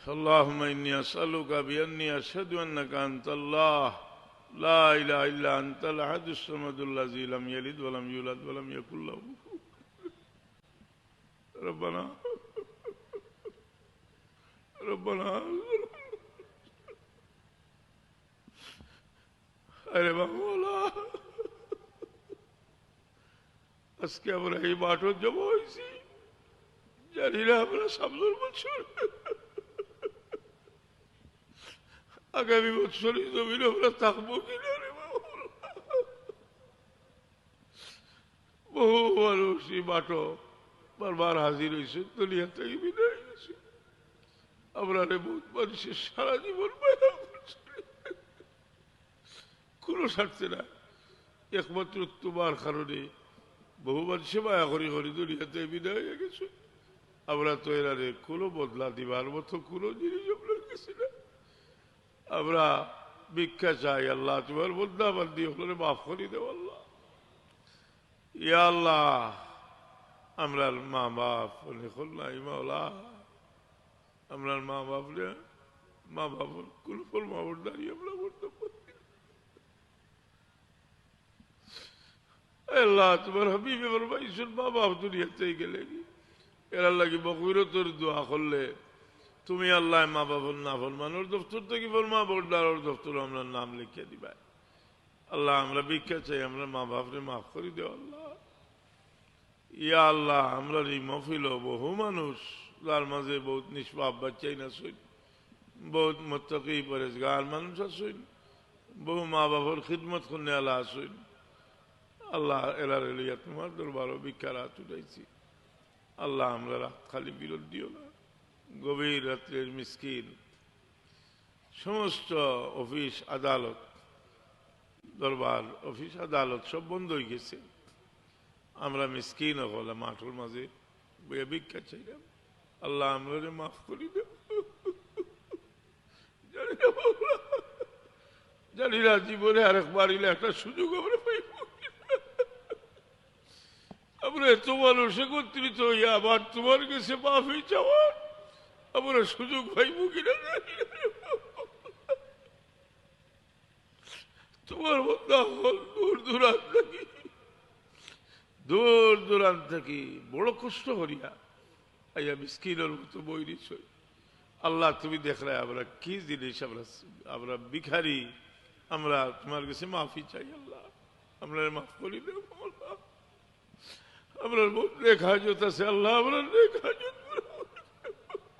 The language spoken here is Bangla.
اللهم إني أسألك بأني أشهد أنك أنت الله لا إله إلا أنت الأحد الصمد الذي لم يلد ولم يولد ولم يكن له ربنا আরে বাবা, আজকে আমরা এই মাঠে জমা হয়েছি, জানি না আমরা সামনের বছর আগামী বছরই জমিনে আমরা থাকবো কিনা। রে বাবা, বহু মানুষ এই মাঠে বারবার হাজির হয়েছে, দুনিয়া থেকে বিদায় গেছে। আমরা বহুত মানুষের সারা জীবন মায়া করছি, কোনো স্বার্থে না, একমাত্র তোমার কারণে বহু মানুষে মায়া করি করি দুনিয়াতে বিদায় হয়ে গেছে। আমরা তো এরারে কোনো বদলা দিবার মতো কোনো জিনিস আপনার কাছে না। আমরা ভিক্ষা চাই, আল্লাহ তোমার বদলা বান্দি হলে মাফ করি দেও আল্লাহ। ইয়া আল্লাহ, আমরা মা বাপ নাই মাওলা, আমরা মা বাপরে মা বাবার কোনো ফরমাবর দাঁড়িয়ে আমরা করতে পারি। আল্লাহ তোমার হাবিবে ফরমাইছেন মা বাপ দুনিয়াতে গেলে এরা লাগি বকবিরতর দোয়া করলে তুমি আল্লাহ মা বাবার না ফরমানোর দপ্তর থেকে ফরমা বোর্ডার দপ্তর আমরা নাম লিখে দিবা। আল্লাহ আমরা ভিক্ষা চাই, আমরা মা বাপরে মাফ করে দেও আল্লাহ। ইয়া আল্লাহ, আমরা এই মহফিল বহু মানুষ যার মাঝে বহুত নিষ্পাপ বাচ্চাই না শুন, বহুত মুত্তাকি পরেজগার মানুষ আসুন, বহু মা বাবার খিদমত করনে আল্লাহ আসুন। আল্লাহ এলার এলিয়া তোমার দরবারও ভিক্ষার হাত উঠাইছি। আল্লাহ আমরা রাত খালি বিরোধ দিও না। গভীর রাত্রের মিসকিন সমস্ত অফিস আদালত দরবার অফিস আদালত সব বন্ধ হয়ে গেছে। আমরা মিসকিন হলাম মাঠের মাঝে বইয়া ভিক্ষা চাইলাম। আল্লাহ আমরা মাফ করি দেব। জানি না জীবনে আরেকবার এলে একটা সুযোগ আমরা পাইব। আমরা এত মানুষ একত্রিত হইয়া আবার তোমার কাছে মাফি চাওয়ার আমরা সুযোগ পাইব কিনা জানি না। তোমার মধ্যে দূর দূরান্ত থাকি, দূর দূরান্ত থাকি বড় কষ্ট করিয়া আইয়া মিসকিনের মতো বইরি ছই। আল্লাহ তুমি দেখলে আমরা কি জিনিস, আমরা ভিখারি, আমরা তোমার কাছে মাফি চাই। আল্লাহ আমরা মাফ করি দেব। আমরা নেক হাজত আছে আল্লাহ, আমরা নেক হাজত